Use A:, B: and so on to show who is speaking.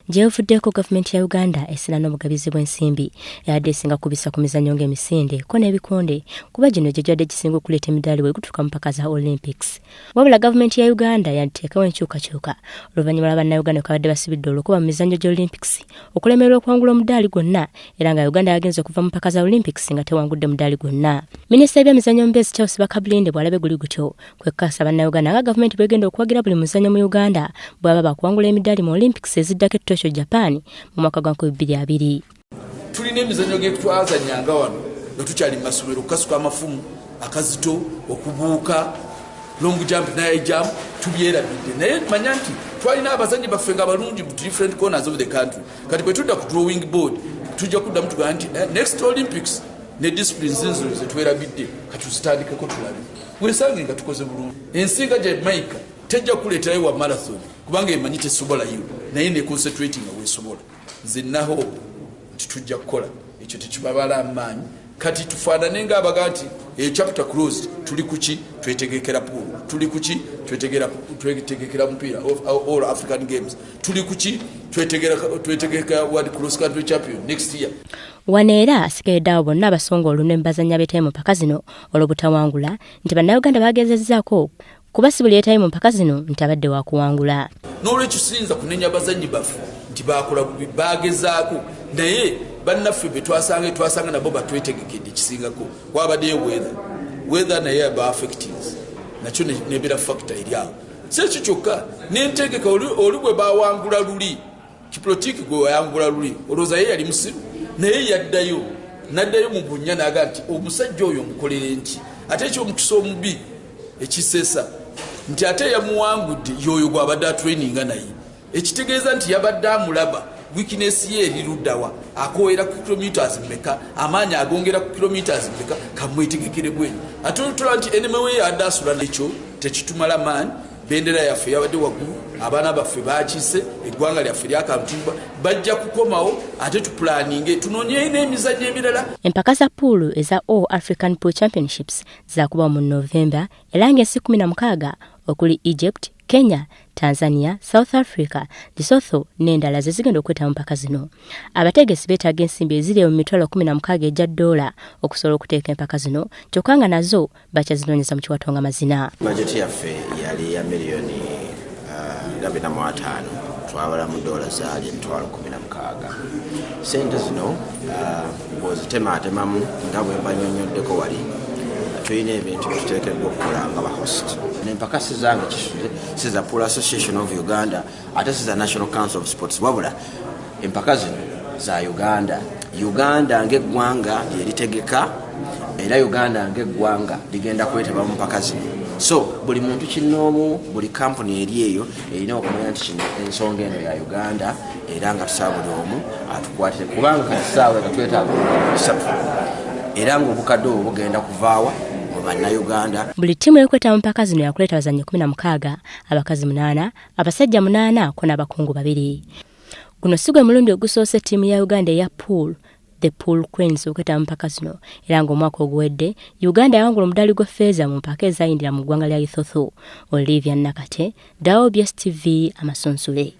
A: Gyevuddeko gavumenti ya Uganda esira n'omugabizi bw'ensimbi yadde esinga kubisa ku mizannyo ng'emisinde ko n'ebikonde kuba gino gye gyadde gisinga okuleeta emidaali bwe gutuuka mu mpaka za Olympics. Wabula gavumenti ya Uganda yateekawo enkyukakyuka oluvannyuma lwa bannayuganda bakabadde basibidde olukuba mu mizannyo gya Olympics okulemererwa okwangula omudaali gwonna era nga Uganda yagenze okuva mu mpaka za Olympics nga tewangudde mudaali gwonna. Minisita w'ebyemizannyo omubeezi Charles Bakabulindde bw'alabe guli gutyo kwekkaasa bannayuganda nga gavumenti bwegenda okwagira buli muzannyo mu Uganda bw'aba bakuwangula emidaali mu Olympics eziddako Tokyo Japan mu mwaka gwa 2020.
B: Tulina emizannyo gyetwazannyanga wano nga tukyali mu masomero okukasuka amafumu akazito okubuuka long jump naye jump tubyerabidde naye manya nti twalina abazannyi baffe nga balungi mu different corners of the country kati bwe tudda ku drawing board tujja kuddamu tugamba nti next Olympics ne disciplines zinzo zetwerabidde kati tuzitandikeko tulabe weesange nga tukoze bulungi. Ensinga gya Jamaica tejja kuleetayo wa marathon kubanga emanyi tesobolayo naye ne concentrating weesobola. Nze naho nti tujja kukola ekyo tekibabala amaanyi kati tufaanane ng'abaga nti chapter closed tuli kuki twetegekera pool tuli kuki twetegekera mupiira all African Games tuli kuki twetegeka World Cross Country Champion next year.
A: Waneera asigaye awo bonna abasonga olunwe mbazanya betayi mu mpaka zino olw'obutawangula nti bannayuganda bagezezzaako kuba si buli yetayi mu mpaka zino nti abadde wakuwangula.
B: N'olwekyo siyinza kunenya abazannyi baffe nti bakola bagezaako naye bannaffe be twasanga nabo batwetegekedde ekisingako wabaddeyo weather naye aba affectings nakyo nebera factor eri awo si ekyo kyokka n'entegeka oli bwe bawangula luli kipolitiki gwe wayangula luli olowooza ye yali musiru naye naddayo mu bunnya naga nti omusajja oyo omukolere nti ate ekyomukisa omubi ekisesa nti ate yamuwangudde yoyo gwabadde atraininga naye ekitegeeza nti yabadde amulaba weakness ye eriruddawa akoera ku kilometers mmeka amaanyi agongera ku kilometers mmeka kamwetegekere bwenyi ate olutula nti eneme we yadde asula nekyo tekitumala maanyi bendera yaffe yabadde waggulu abaana baffe bakiise eggwanga lyaffe lyakantumba bajja kukomawo ate tupulaninge tunoonye n'emizannyo emirala.
A: Empaka za pool eza All African Pool Championships zakuba mu November era ng'ensi 16 okuli Egypt, Kenya, Tanzania, South Africa, Lesotho n'endala ze zigenda okweta mu mpaka zino. Abategesi beetaaga ensimbi eziri mu mitwalo 16 egya $, okusobola okuteeka empaka zino kyokka nga nazo bakyazinoonyeza mu kiwatonga mazina.
C: Bajeti yaffe yali ya miliyoni 25 twabala mu $, zaali emitwalo 16. Sente zino bw'ozitemaatemamu nga bwe mbanyonyoddeko wali tulina ebintu byetuteekeddwa okukola nga bahost. Empaka sizange kisuze siza Pool Association of Uganda ate siza National Council of Sports wabula empaka zino za Uganda ng'eggwanga lyeritegeka era Uganda ng'eggwanga ligenda kwetaba mu mpaka zino. So buli muntu kinoomu buli kampuni eri eyo erina okumanya nti kino ensonga eno ya Uganda era nga tusaba buli omu atukwatire kubanga kati ssaawa nga twetaaga bisatu era ng'obukadde obwo bugenda kuvaawa mu bannayuganda.
A: Buli ttiimu ekweta mu mpaka zino yakuleeta abazannyi 16, abakazi 8, abasajja 8 ko n'abakungu 2. Guno si gwe mulundi ogusoose ttiimu ya Uganda eya pool the Pool Queens okweta mu mpaka zino era ng'omwaka oguwedde Uganda yawangula omudaali gwa ffeeza mu mpaka ezayindira mu ggwanga lya Lesotho. Olivia Nakate, Dawo BSTV Amasunsule.